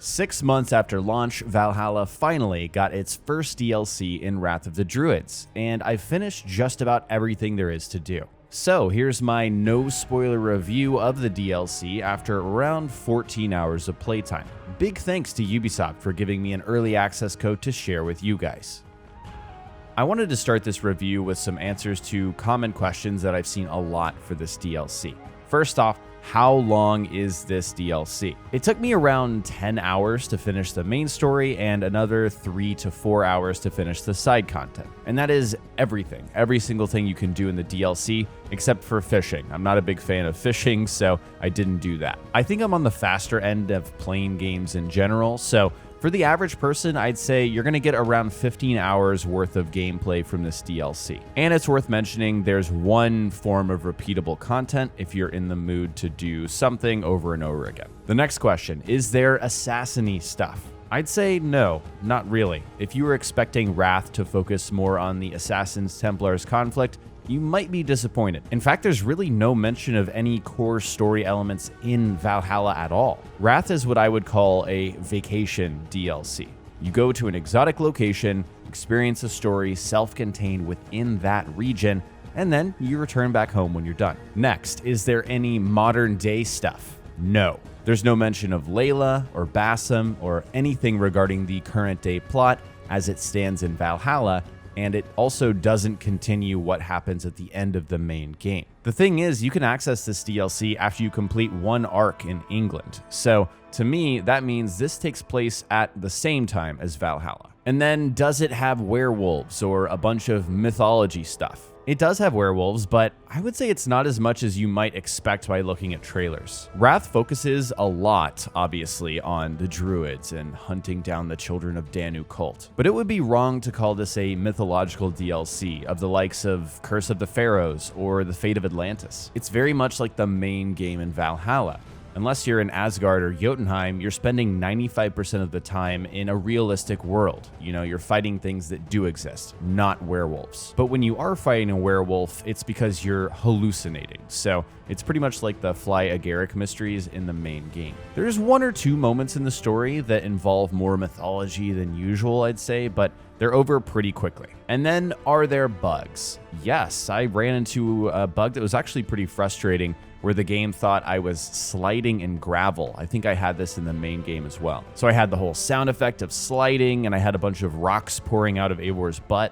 6 months after launch, Valhalla finally got its first DLC in Wrath of the Druids, and I've finished just about everything there is to do. So here's my no spoiler review of the DLC after around 14 hours of playtime. Big thanks to Ubisoft for giving me an early access code to share with you guys. I wanted to start this review with some answers to common questions that I've seen a lot for this DLC. First off, how long is this DLC? It took me around 10 hours to finish the main story and another 3 to 4 hours to finish the side content. And that is everything, every single thing you can do in the DLC except for fishing. I'm not a big fan of fishing, so I didn't do that. I think I'm on the faster end of playing games in general, so for the average person, I'd say you're going to get around 15 hours worth of gameplay from this DLC. And it's worth mentioning there's one form of repeatable content if you're in the mood to do something over and over again. The next question, is there assassin-y stuff? I'd say no, not really. If you were expecting Wrath to focus more on the Assassins-Templars conflict, you might be disappointed. In fact, there's really no mention of any core story elements in Valhalla at all. Wrath is what I would call a vacation DLC. You go to an exotic location, experience a story self-contained within that region, and then you return back home when you're done. Next, is there any modern day stuff? No. There's no mention of Layla or Bassam or anything regarding the current day plot as it stands in Valhalla, and it also doesn't continue what happens at the end of the main game. The thing is, you can access this DLC after you complete one arc in England. So to me, that means this takes place at the same time as Valhalla. And then does it have werewolves or a bunch of mythology stuff? It does have werewolves, but I would say it's not as much as you might expect by looking at trailers. Wrath focuses a lot, obviously, on the Druids and hunting down the children of Danu cult. But it would be wrong to call this a mythological DLC of the likes of Curse of the Pharaohs or The Fate of Atlantis. It's very much like the main game in Valhalla. Unless you're in Asgard or Jotunheim, you're spending 95% of the time in a realistic world. You know, you're fighting things that do exist, not werewolves. But when you are fighting a werewolf, it's because you're hallucinating. So it's pretty much like the Fly Agaric mysteries in the main game. There's one or two moments in the story that involve more mythology than usual, I'd say, but they're over pretty quickly. And then, are there bugs? Yes, I ran into a bug that was actually pretty frustrating, where the game thought I was sliding in gravel. I think I had this in the main game as well. So I had the whole sound effect of sliding, and I had a bunch of rocks pouring out of Eivor's butt.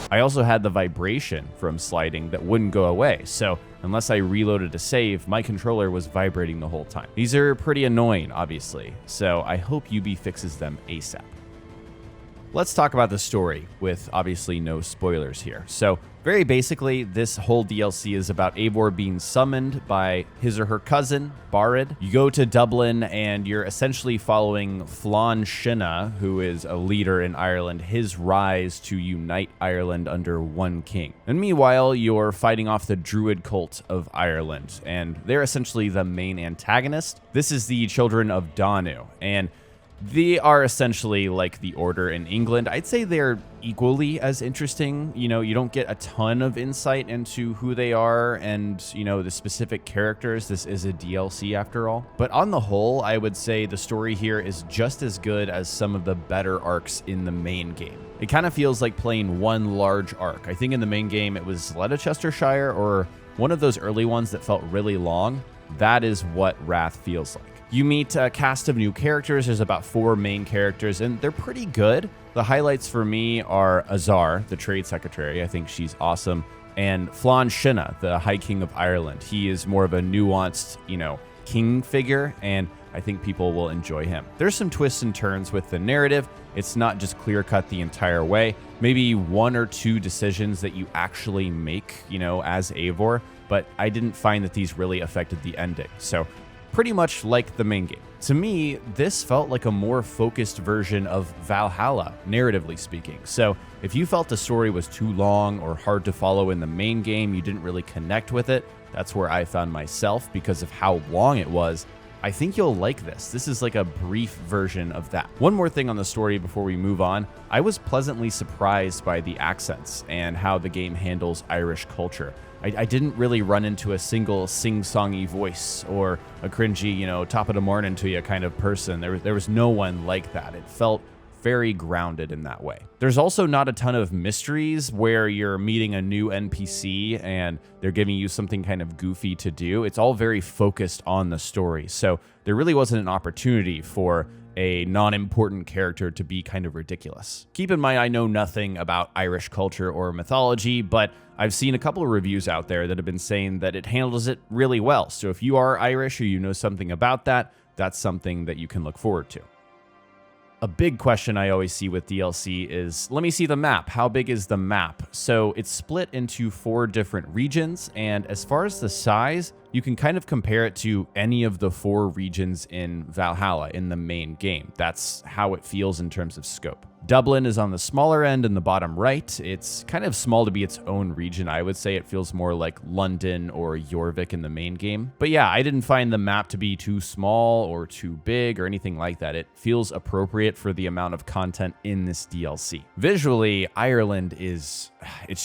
I also had the vibration from sliding that wouldn't go away, so unless I reloaded a save, my controller was vibrating the whole time. These are pretty annoying, obviously, so I hope UB fixes them ASAP. Let's talk about the story, with obviously no spoilers here. So, very basically, this whole DLC is about Eivor being summoned by his or her cousin, Barid. You go to Dublin, and you're essentially following Flann Sinna, who is a leader in Ireland, his rise to unite Ireland under one king. And meanwhile, you're fighting off the Druid cult of Ireland, and they're essentially the main antagonist. This is the Children of Danu, and they are essentially like the Order in England. I'd say they're equally as interesting. You know, you don't get a ton of insight into who they are and, you know, the specific characters. This is a DLC after all. But on the whole, I would say the story here is just as good as some of the better arcs in the main game. It kind of feels like playing one large arc. I think in the main game it was Leicestershire or one of those early ones that felt really long. That is what Wrath feels like. You meet a cast of new characters. There's about 4 main characters, and they're pretty good. The highlights for me are Azar, the trade secretary. I think she's awesome. And Flann Sinna, the High King of Ireland. He is more of a nuanced, king figure, and I think people will enjoy him. There's some twists and turns with the narrative. It's not just clear-cut the entire way. Maybe 1 or 2 decisions that you actually make, as Eivor, but I didn't find that these really affected the ending. So pretty much like the main game. To me, this felt like a more focused version of Valhalla, narratively speaking. So if you felt the story was too long or hard to follow in the main game, you didn't really connect with it, that's where I found myself because of how long it was. I think you'll like this. This is like a brief version of that. One more thing on the story before we move on. I was pleasantly surprised by the accents and how the game handles Irish culture. I didn't really run into a single sing-songy voice or a cringy, top of the morning to you kind of person. There was no one like that. It felt very grounded in that way. There's also not a ton of mysteries where you're meeting a new NPC and they're giving you something kind of goofy to do. It's all very focused on the story. So there really wasn't an opportunity for a non-important character to be kind of ridiculous. Keep in mind, I know nothing about Irish culture or mythology, but I've seen a couple of reviews out there that have been saying that it handles it really well. So if you are Irish or you know something about that, that's something that you can look forward to. A big question I always see with DLC is, let me see the map. How big is the map? So it's split into 4 different regions, and as far as the size, you can kind of compare it to any of the 4 regions in Valhalla in the main game. That's how it feels in terms of scope. Dublin is on the smaller end in the bottom right. It's kind of small to be its own region. I would say it feels more like London or Jorvik in the main game. But yeah, I didn't find the map to be too small or too big or anything like that. It feels appropriate for the amount of content in this DLC. Visually, Ireland it's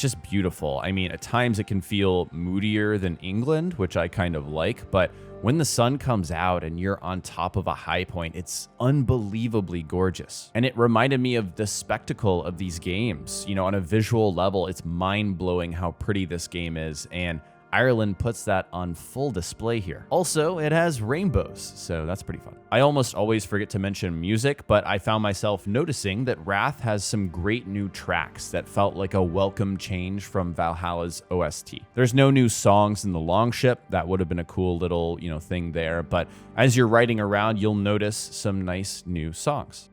just beautiful. I mean, at times it can feel moodier than England, which I kind of like, but when the sun comes out and you're on top of a high point, it's unbelievably gorgeous. And it reminded me of the spectacle of these games. On a visual level, it's mind-blowing how pretty this game is, and Ireland puts that on full display here. Also, it has rainbows, so that's pretty fun. I almost always forget to mention music, but I found myself noticing that Wrath has some great new tracks that felt like a welcome change from Valhalla's OST. There's no new songs in the Longship. That would have been a cool little, thing there, but as you're riding around, you'll notice some nice new songs.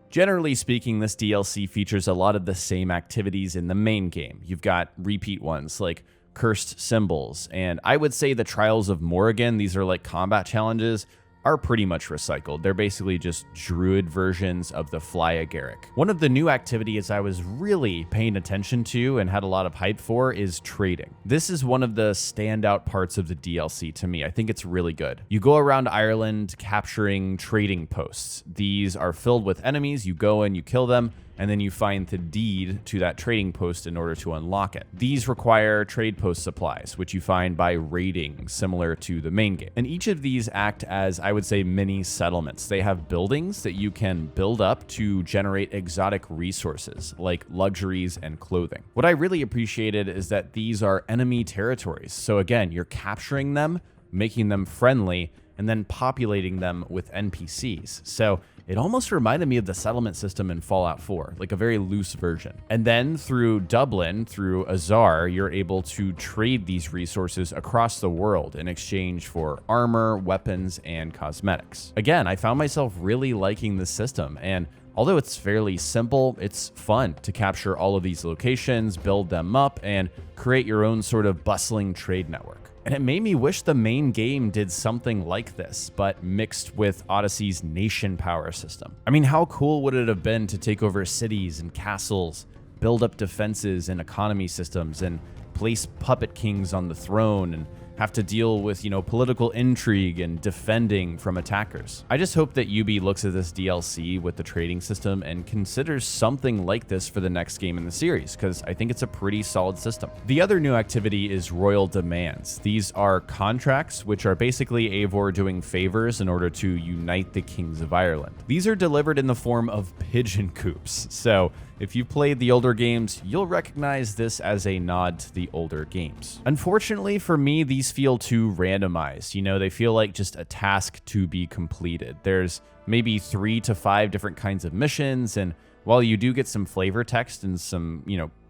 Generally speaking, this DLC features a lot of the same activities in the main game. You've got repeat ones like cursed symbols, and I would say the Trials of Morrigan, these are like combat challenges, are pretty much recycled. They're basically just druid versions of the Fly Agaric. One of the new activities I was really paying attention to and had a lot of hype for is trading. This is one of the standout parts of the DLC to me. I think it's really good. You go around Ireland capturing trading posts. These are filled with enemies. You go and you kill them, and then you find the deed to that trading post in order to unlock it. These require trade post supplies, which you find by raiding, similar to the main game. And each of these act as, I would say, mini settlements. They have buildings that you can build up to generate exotic resources, like luxuries and clothing. What I really appreciated is that these are enemy territories. So again, you're capturing them, making them friendly, and then populating them with NPCs. So it almost reminded me of the settlement system in Fallout 4, like a very loose version. And then through Dublin, through Azar, you're able to trade these resources across the world in exchange for armor, weapons, and cosmetics. Again, I found myself really liking this system, and although it's fairly simple, it's fun to capture all of these locations, build them up, and create your own sort of bustling trade network. And it made me wish the main game did something like this, but mixed with Odyssey's nation power system. I mean, how cool would it have been to take over cities and castles, build up defenses and economy systems, and place puppet kings on the throne, and have to deal with, political intrigue and defending from attackers. I just hope that Ubi looks at this DLC with the trading system and considers something like this for the next game in the series, because I think it's a pretty solid system. The other new activity is Royal Demands. These are contracts, which are basically Eivor doing favors in order to unite the kings of Ireland. These are delivered in the form of pigeon coops, so if you've played the older games, you'll recognize this as a nod to the older games. Unfortunately for me, these feel too randomized. They feel like just a task to be completed. There's maybe 3 to 5 different kinds of missions, and while you do get some flavor text and some,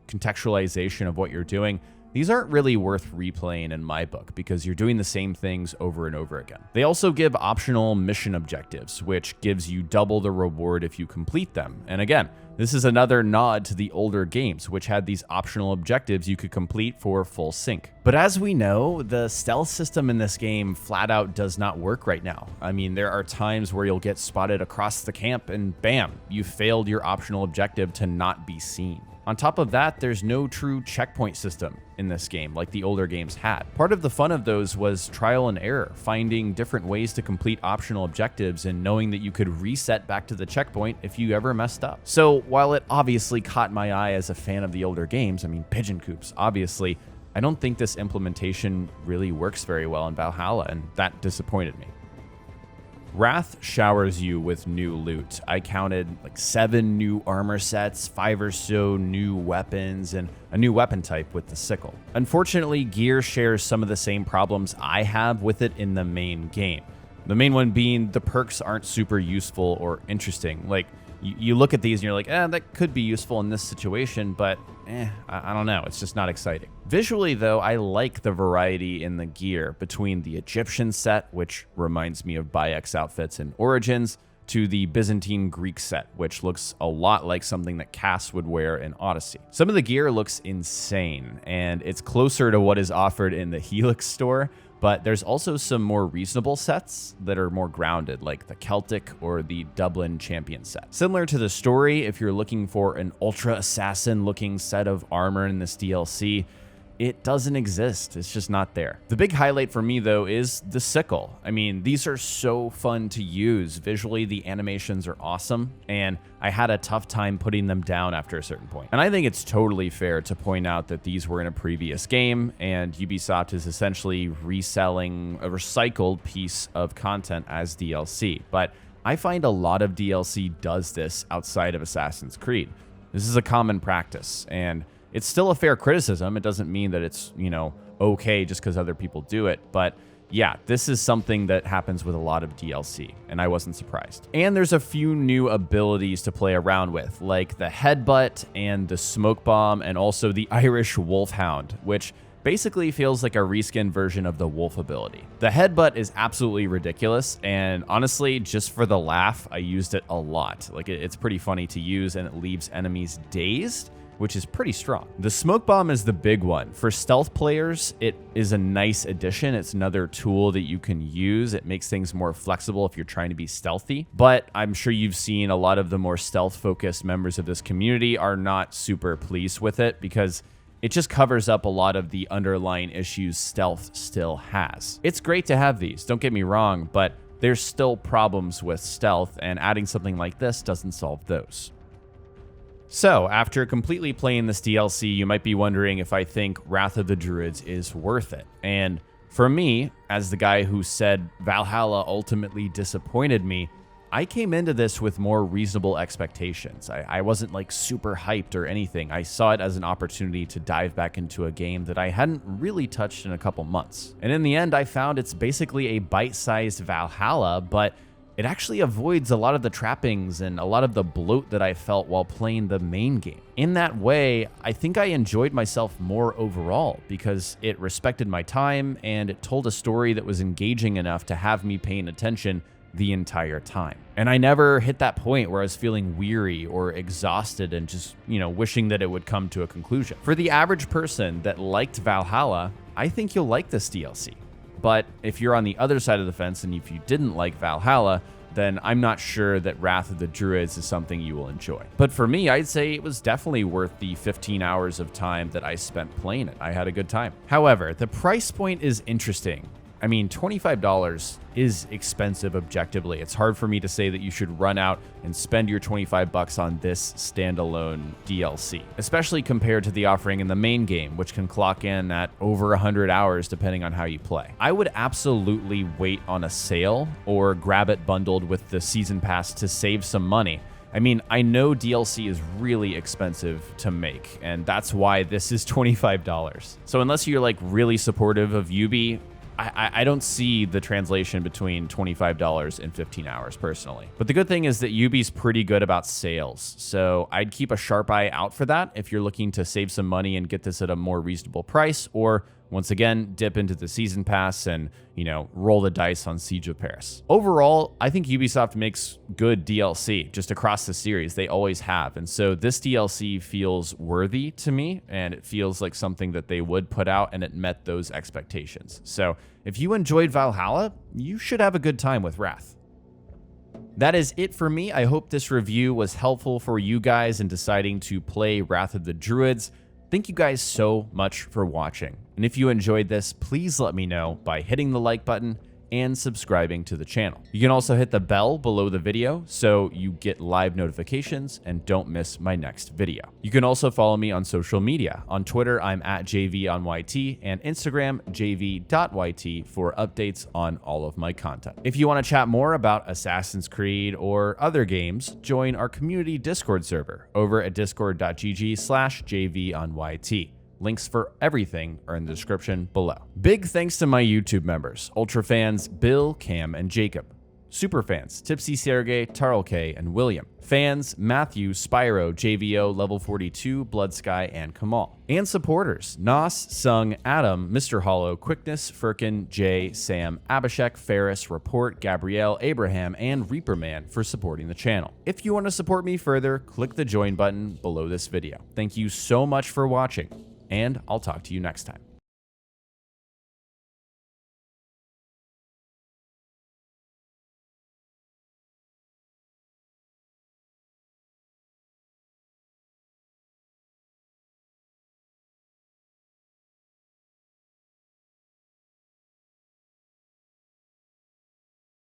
contextualization of what you're doing, these aren't really worth replaying in my book because you're doing the same things over and over again. They also give optional mission objectives, which gives you double the reward if you complete them. And again, this is another nod to the older games, which had these optional objectives you could complete for full sync. But as we know, the stealth system in this game flat out does not work right now. I mean, there are times where you'll get spotted across the camp and bam, you failed your optional objective to not be seen. On top of that, there's no true checkpoint system in this game like the older games had. Part of the fun of those was trial and error, finding different ways to complete optional objectives and knowing that you could reset back to the checkpoint if you ever messed up. So while it obviously caught my eye as a fan of the older games, I mean, pigeon coops, obviously, I don't think this implementation really works very well in Valhalla, and that disappointed me. Wrath showers you with new loot. I counted like 7 new armor sets, 5 or so new weapons, and a new weapon type with the sickle. Unfortunately, gear shares some of the same problems I have with it in the main game. The main one being the perks aren't super useful or interesting. Like, you look at these and you're like, that could be useful in this situation, but I don't know. It's just not exciting. Visually, though, I like the variety in the gear between the Egyptian set, which reminds me of Bayek's outfits in Origins, to the Byzantine Greek set, which looks a lot like something that Cass would wear in Odyssey. Some of the gear looks insane, and it's closer to what is offered in the Helix store, but there's also some more reasonable sets that are more grounded, like the Celtic or the Dublin Champion set. Similar to the story, if you're looking for an ultra assassin looking set of armor in this DLC, it doesn't exist. It's just not there. The big highlight for me, though, is the sickle. I mean, these are so fun to use. Visually, the animations are awesome, and I had a tough time putting them down after a certain point. And I think it's totally fair to point out that these were in a previous game, and Ubisoft is essentially reselling a recycled piece of content as DLC. But I find a lot of DLC does this outside of Assassin's Creed. This is a common practice, and it's still a fair criticism. It doesn't mean that it's, okay just because other people do it. But yeah, this is something that happens with a lot of DLC, and I wasn't surprised. And there's a few new abilities to play around with, like the headbutt and the smoke bomb, and also the Irish wolfhound, which basically feels like a reskin version of the wolf ability. The headbutt is absolutely ridiculous, and honestly, just for the laugh, I used it a lot. Like, it's pretty funny to use, and it leaves enemies dazed, which is pretty strong. The smoke bomb is the big one. For stealth players, it is a nice addition. It's another tool that you can use. It makes things more flexible if you're trying to be stealthy. But I'm sure you've seen a lot of the more stealth-focused members of this community are not super pleased with it because it just covers up a lot of the underlying issues stealth still has. It's great to have these, don't get me wrong, but there's still problems with stealth, and adding something like this doesn't solve those. So, after completely playing this DLC, you might be wondering if I think Wrath of the Druids is worth it. And for me, as the guy who said Valhalla ultimately disappointed me, I came into this with more reasonable expectations. I wasn't like super hyped or anything. I saw it as an opportunity to dive back into a game that I hadn't really touched in a couple months. And in the end, I found it's basically a bite-sized Valhalla, but it actually avoids a lot of the trappings and a lot of the bloat that I felt while playing the main game. In that way, I think I enjoyed myself more overall because it respected my time and it told a story that was engaging enough to have me paying attention the entire time. And I never hit that point where I was feeling weary or exhausted and just, wishing that it would come to a conclusion. For the average person that liked Valhalla, I think you'll like this DLC. But if you're on the other side of the fence and if you didn't like Valhalla, then I'm not sure that Wrath of the Druids is something you will enjoy. But for me, I'd say it was definitely worth the 15 hours of time that I spent playing it. I had a good time. However, the price point is interesting. I mean, $25 is expensive objectively. It's hard for me to say that you should run out and spend your $25 on this standalone DLC, especially compared to the offering in the main game, which can clock in at over 100 hours depending on how you play. I would absolutely wait on a sale or grab it bundled with the season pass to save some money. I mean, I know DLC is really expensive to make, and that's why this is $25. So unless you're like really supportive of Ubi, I don't see the translation between $25 and 15 hours personally. But the good thing is that Ubi's pretty good about sales. So I'd keep a sharp eye out for that if you're looking to save some money and get this at a more reasonable price, or once again, dip into the season pass and, roll the dice on Siege of Paris. Overall, I think Ubisoft makes good DLC just across the series. They always have. And so this DLC feels worthy to me, and it feels like something that they would put out, and it met those expectations. So if you enjoyed Valhalla, you should have a good time with Wrath. That is it for me. I hope this review was helpful for you guys in deciding to play Wrath of the Druids. Thank you guys so much for watching. And if you enjoyed this, please let me know by hitting the like button and subscribing to the channel. You can also hit the bell below the video so you get live notifications and don't miss my next video. You can also follow me on social media. On Twitter, I'm at jayveeonYT, and Instagram, jayvee.yt, for updates on all of my content. If you want to chat more about Assassin's Creed or other games, join our community Discord server over at discord.gg/jayveeonYT. Links for everything are in the description below. Big thanks to my YouTube members, Ultra fans Bill, Cam, and Jacob. Super fans Tipsy Sergey, Tarl K, and William. Fans Matthew, Spyro, JVO, Level 42, Bloodsky, and Kamal. And supporters Nos, Sung, Adam, Mr. Hollow, Quickness, Firkin, Jay, Sam, Abhishek, Ferris, Report, Gabrielle, Abraham, and Reaperman for supporting the channel. If you want to support me further, click the join button below this video. Thank you so much for watching, and I'll talk to you next time.